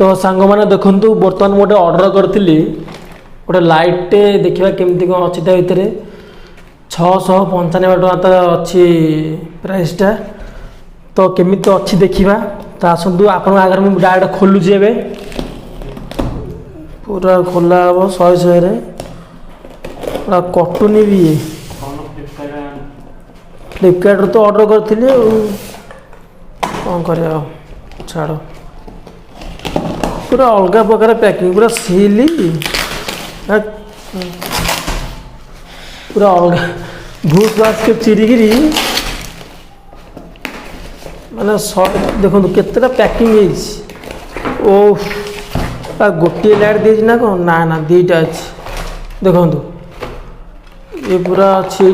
तो सांग मैंने देखु बर्तमान गोटे ऑर्डर करी गोटे लाइटे देखा केमती कौन अच्छी भितर 695 टका तो अच्छी प्राइसटा तो केमी अच्छी देखा तो आसतु आप आगे मुझे डायरेक्ट खोलुची ए पूरा खोला हम 100 पूरा कटुनी भी फ्लिपकार्ट तो ऑर्डर करी कौन कर छाड़ पूरा अलग प्रकार पैकिंग पूरा सीली पूरा अलग भूस बास के चिरिकी माने देखो केतटा पैकिंग ओ गोटे लाइट दे ना कौन ना ना दीटा अच्छे देखो ये पूरा अच्छी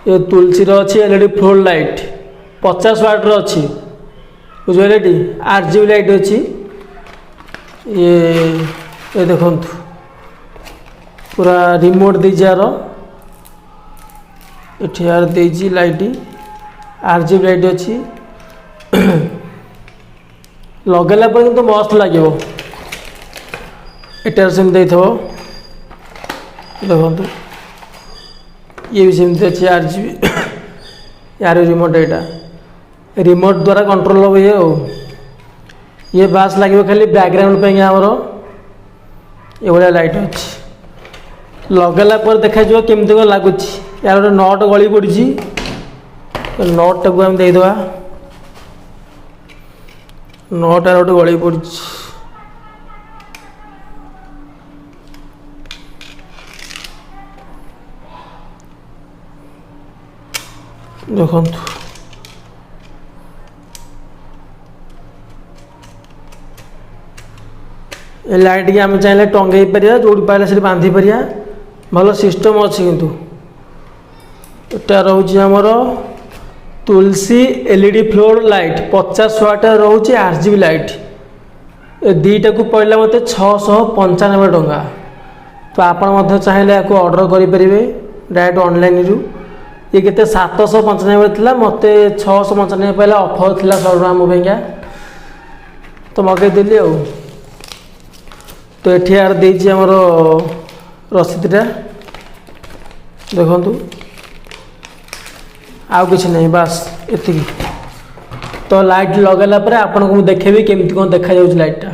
ये तुलसी अच्छी एलईडी फ्लोर लाइट 50 वाट अच्छी बुझे टी RGB लाइट अच्छी ये देखो पूरा रिमोट दीजिए यार दीजिए लाइट RGB लाइट अच्छी लगेला पर तो मस्त लगे एटार सेमती देखो ये भी सेमती अच्छी RGB यार रिमोट यहाँ रिमोट द्वारा कंट्रोल हम ये बास लगे खाली बैकग्राउंड आमर ये लाइट अच्छी लगेला पर देखा केमती कौन लगुच यार गोटे नट गली पड़ी नट टाक आम देदेवा नट यार गोटे गली पड़ी देखु ये लाइट की आम चाहिए टंगे पार जो पारे से बांधि पार भल सिस्टम अच्छी किंतु एटा रोचे आमर तुलसी एलईडी फ्लोर लाइट 50 वाट रोचे RGB लाइट ए दीटा को पड़ला मत 695 टंका तो आपड़ चाहिए या ऑर्डर करेंगे डायरेक्ट ऑनलाइन रु ये केते 795 थी मत 695 पहले ऑफर थी 100 टका मोबाइल तो मगेदेली तो ये यार देती आमर रसीदटा देखु आउ कि नहीं बास ये तो लाइट लगेला आपको मुझे देखेबी केमती कौन देखा लाइटा